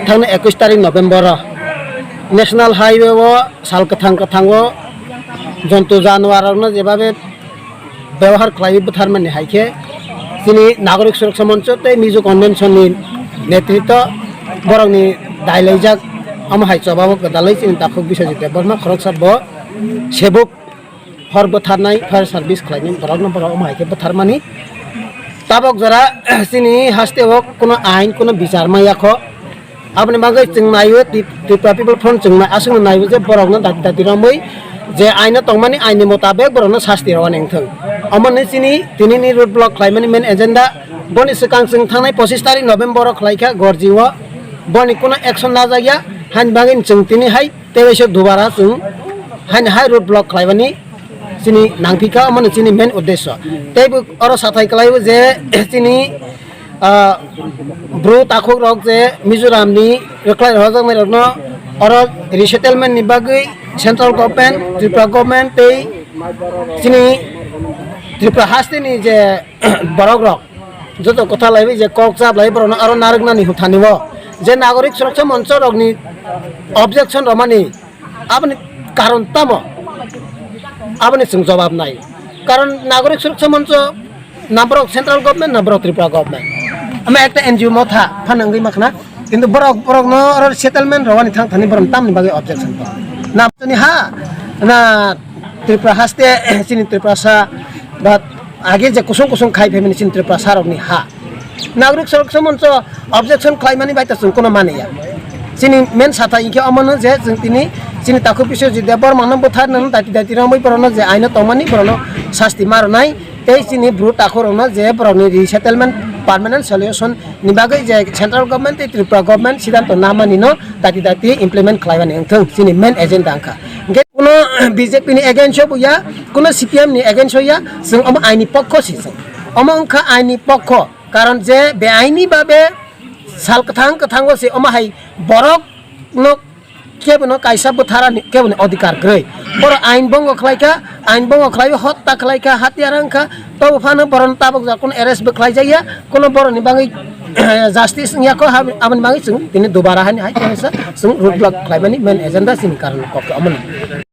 थांनाय 21 तारिख November national highway साल कथांग जंतु जानवर जेबाबे व्यवहार खालामो बुथारमानि हायखे जोंनि नागरिक सुरक्षा मंच तै मिजु कन्वेंशननि नेतृत्व बरंनि दायलायजाक हाय सभाव गदालै जोंनि दाखु बिश्वजित देबबर्मा खरगसार ब सेबुक हर बुथारनाय फायर सार्भिस खालामनि बरं हायखे बुथारमानि ताबक जरा जोंनि हास्तेव कोनो आइन कोनो विचार मायाखो आपने बागै जों नायो त्रिपुरा पिपल फ्रन्ट जों आसंग नायो जे बरंनो दाति रमै जे आइन तंमानि आइननि मुताबिक बरंनो शास्ति रवानि थों अमने चिनि दिनैनि रोड ब्लक खालामनि मेन एजेंडा बनि सिगां जों थांनाय 25 तारिख नभेम्बर खालायखा गरजिव बनि कोनो एक्शन नाजाया हानि बागै जों दिनैहाय तेवेसो दुबारा जों हानि हाय रोड ब्लक खालामनि चिनि नांफिका अमने चिनि मेन उद्देश्य तेबो अर साथाय खालायो जे चिनि ब्रु ताखुक रक जे मिजोरामनि रेक्लाय हजोंनाय रकनो और रिसेटलमेंट नि बागै सेंट्रल गवर्नमेंट त्रिपुरा गवर्नमेंट तै चिनि त्रिपुरा हास्तेनि जे बरक रक जतो कथा लायबे जे ककजाब लाय बरनो आरो नारगनानि हुथानिव जे नागरिक सुरक्षा मंच रकनि ऑब्जेक्शन रमानि आपनि कारण तम आपनि जों जवाब नाय कारण नागरिक सुरक्षा मंच number central government number Tripura government আমি একটা এনজিও মথা ফানাঙ্গি মাখনা কিন্তু বরক ন আর সেটেলমেন্ট রওয়ানি থানি বরং তামনি বাগে অবজেকশন না তুমি হা না ত্রিপুরা হাসতে চিনি ত্রিপুরা সা বা আগে যে কুসুম কুসুম খাই ফেমিনি চিনি ত্রিপুরা সারকনি হা নাগরিক সুরক্ষা মঞ্চ অবজেকশন খাইমানি বাইতা जों কোনো মানিয়া চিনি মেন সাথা ইকে অমন যে जों তিনি চিনি তাকু পিছে যে দেবর মানব বথার নন দাতি রमै বরন যে আইন তমানি বরন শাস্তি মারনাই এই চিনি ব্রু তাখরন যে বরনি রিসেটেলমেন্ট পার্মানেন্ট সলিউশন নিবাগै जे सेंट्रल गवर्नमेंट त्रिपुरा गवर्नमेंट सिद्धांत नामानि न दाति इमप्लिमेंट खालायबानि थों जोंनि मेन एजेंडा आंखा कोनो बीजेपी नि एगेन्स्ट बुया कोनो सीपीएम नि एगेन्स्ट होया जों आइनि पक्ष सिजों अंखा आइनि पक्ष कारण जे बे आइनि बाबे साल कथांग से हाय बरक न केबनो कायसा बुथारा केबनो अधिकार ग्रै बर आइन बंग खलाय हत्या खलायका हाथियारंखा तो फानो बरन ताबक जा कोन अरेस्ट बे खलाय जाया कोनो बरनि बागै जस्टिस याको आबन बागै जों दिनै दुबारा हानि हाय जों रोड ब्लक खलायबानि मेन एजेंडा सिनि कारण कक अमन